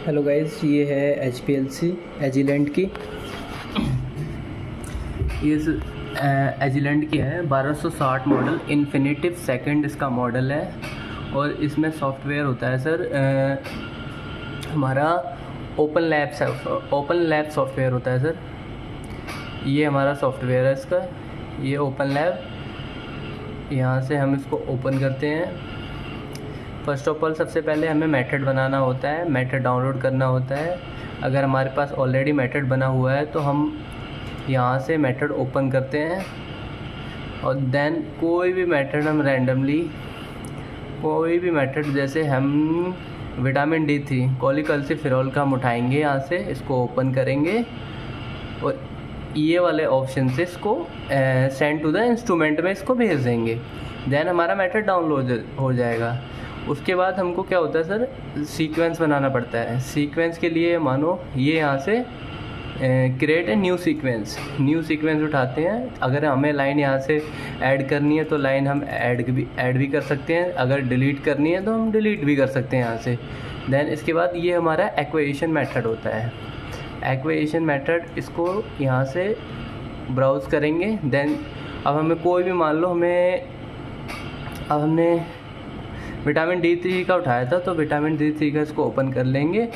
Hello guys, ये है HPLC एजिलेंट की। ये एजिलेंट की है 1260 मॉडल, इन्फिनिटिव सेकंड इसका मॉडल है। और इसमें सॉफ्टवेयर होता है सर हमारा ओपन लैब सॉफ्टवेयर होता है सर। ये हमारा सॉफ्टवेयर है इसका, ये ओपन लैब। यहाँ से हम इसको ओपन करते हैं। फ़र्स्ट ऑफ ऑल सबसे पहले हमें मेथड बनाना होता है, मेथड डाउनलोड करना होता है। अगर हमारे पास ऑलरेडी मेथड बना हुआ है तो हम यहाँ से मेथड ओपन करते हैं और देन कोई भी मेथड हम रैंडमली कोई भी मेथड, जैसे हम विटामिन D3 कोलिकल्सिफेरॉल का हम उठाएंगे, यहाँ से इसको ओपन करेंगे और ये वाले ऑप्शन से इसको सेंड टू द इंस्ट्रूमेंट में इसको भेज देंगे। देन हमारा मेथड डाउनलोड हो जाएगा। उसके बाद हमको क्या होता है सर, सीक्वेंस बनाना पड़ता है। सीक्वेंस के लिए मानो ये यहाँ से क्रिएट ए न्यू सीक्वेंस उठाते हैं। अगर हमें लाइन यहाँ से ऐड करनी है तो लाइन हम ऐड भी कर सकते हैं, अगर डिलीट करनी है तो हम डिलीट भी कर सकते हैं यहाँ से। देन इसके बाद ये हमारा एक्वेशन मेथड होता है। एक्वेशन मेथड, इसको यहाँ से ब्राउज़ करेंगे। देन अब हमें कोई भी, मान लो अब हमने विटामिन D3 का उठाया था तो विटामिन D3 का इसको ओपन कर लेंगे।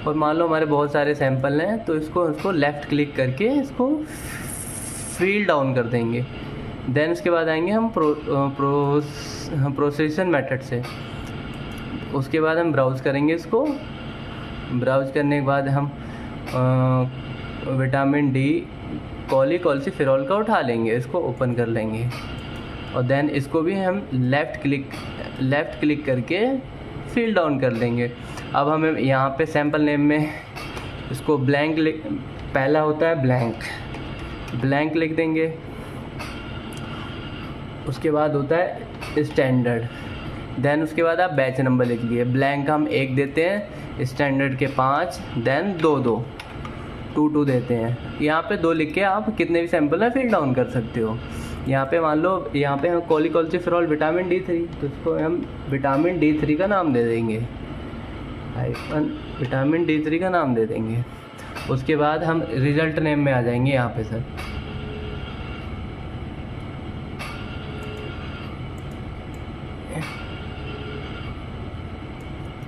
और मान लो हमारे बहुत सारे सैंपल हैं तो इसको लेफ़्ट क्लिक करके इसको फील डाउन कर देंगे। देन उसके बाद आएंगे हम प्रोसेसन मेथड से। उसके बाद हम ब्राउज़ करेंगे इसको। ब्राउज़ करने के बाद हम विटामिन D कोलिकल्सिफेरॉल का उठा लेंगे, इसको ओपन कर लेंगे। और देन इसको भी हम लेफ़्ट क्लिक करके फील डाउन कर लेंगे। अब हमें यहाँ पे सैम्पल नेम में इसको पहला होता है ब्लैंक लिख देंगे। उसके बाद होता है स्टैंडर्ड। देन उसके बाद आप बैच नंबर लिख लिए। ब्लैंक हम 1 देते हैं, स्टैंडर्ड के 5, देन 2 देते हैं। यहाँ पे 2 लिख के आप कितने भी सैंपल है फील डाउन कर सकते हो। यहाँ पे मान लो यहाँ पे हम कोलिकल्सिफेरॉल विटामिन D3, तो इसको हम विटामिन D3 का नाम दे देंगे, विटामिन D3 का नाम दे देंगे। उसके बाद हम रिजल्ट नेम में आ जाएंगे यहाँ पे सर।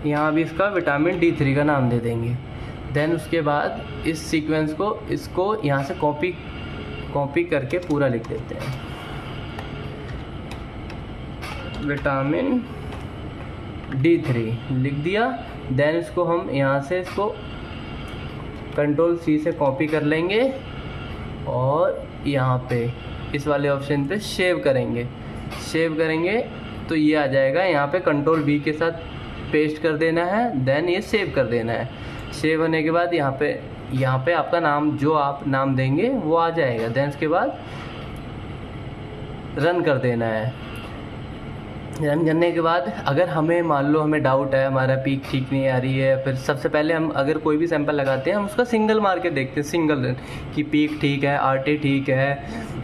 यहाँ भी इसका विटामिन D3 का नाम दे देंगे। देन उसके बाद इस सीक्वेंस को इसको यहाँ से कॉपी करके पूरा लिख देते हैं, विटामिन D3 लिख दिया। देन इसको हम यहाँ से इसको Ctrl+C से कॉपी कर लेंगे और यहाँ पे इस वाले ऑप्शन पे सेव करेंगे तो ये आ जाएगा। यहाँ पे Ctrl+V के साथ पेस्ट कर देना है, देन ये सेव कर देना है। सेव होने के बाद यहाँ पे आपका नाम, जो आप नाम देंगे वो आ जाएगा। देन उसके बाद रन कर देना है। रन करने के बाद अगर हमें, मान लो हमें डाउट है, हमारा पीक ठीक नहीं आ रही है, फिर सबसे पहले हम अगर कोई भी सैंपल लगाते हैं हम उसका सिंगल मार के देखते हैं, सिंगल रन कि पीक ठीक है, RT ठीक है,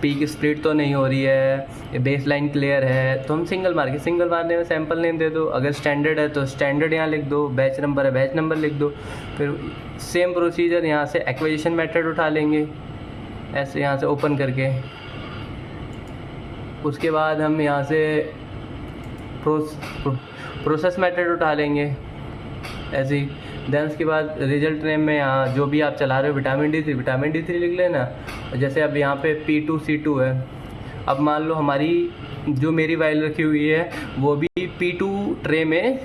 पीक स्प्लिट तो नहीं हो रही है, बेस लाइन क्लियर है, तो हम सिंगल मारने में सैंपल नेम दे दो। अगर स्टैंडर्ड है तो स्टैंडर्ड यहाँ लिख दो, बैच नंबर है बैच नंबर लिख दो। फिर सेम प्रोसीजर यहाँ से एक्वेशन मेथड उठा लेंगे, ऐसे यहाँ से ओपन करके। उसके बाद हम यहाँ से प्रोसेस मेथड उठा लेंगे ऐसे ही। देन उसके बाद रिजल्ट नेम में यहाँ जो भी आप चला रहे हो विटामिन D3 लिख लेना। जैसे अब यहाँ पे P2C2 है। अब मान लो जो मेरी फाइल रखी हुई है वो भी P2 ट्रे में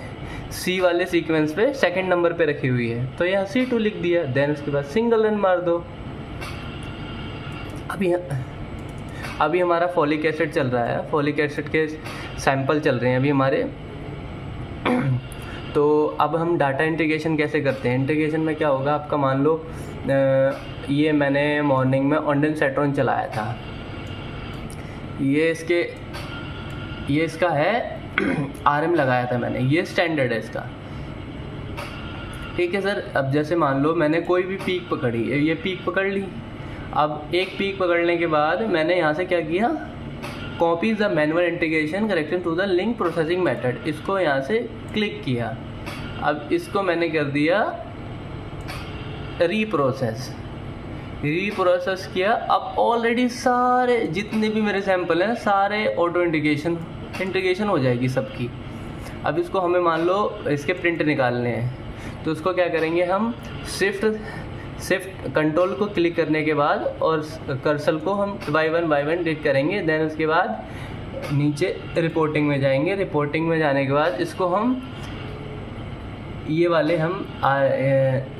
C वाले सीक्वेंस पे सेकंड नंबर पे रखी हुई है, तो यहाँ C2 लिख दिया। देन उसके बाद सिंगल रन मार दो। अभी हमारा फॉलिक एसिड चल रहा है, फॉलिक एसिड के सैंपल चल रहे हैं अभी हमारे। तो अब हम डाटा इंटीग्रेशन कैसे करते हैं। इंटीग्रेशन में क्या होगा आपका, मान लो ये मैंने मॉर्निंग में ऑन्डेनसेट्रॉन चलाया था, ये इसका है RM लगाया था मैंने, ये स्टैंडर्ड है इसका, ठीक है सर। अब जैसे मान लो मैंने कोई भी पीक पकड़ी, ये पीक पकड़ ली। अब एक पीक पकड़ने के बाद मैंने यहाँ से क्या किया, copy the manual integration correction to the link processing method, इसको यहाँ से क्लिक किया। अब इसको मैंने कर दिया रीप्रोसेस किया। अब ऑलरेडी सारे जितने भी मेरे सैंपल हैं सारे ऑटो इंटीग्रेशन हो जाएगी सबकी। अब इसको हमें मान लो इसके प्रिंट निकालने हैं, तो उसको क्या करेंगे हम शिफ्ट कंट्रोल को क्लिक करने के बाद और कर्सर को हम बाय वन क्लिक करेंगे। देन उसके बाद नीचे रिपोर्टिंग में जाएंगे। रिपोर्टिंग में जाने के बाद इसको हम ये वाले हम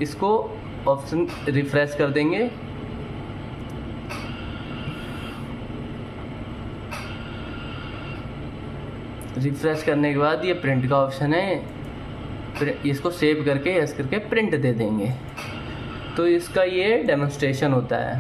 इसको ऑप्शन रिफ्रेश कर देंगे। रिफ्रेश करने के बाद ये प्रिंट का ऑप्शन है, इसको सेव करके यस करके प्रिंट दे देंगे। तो इसका ये डेमोन्स्ट्रेशन होता है।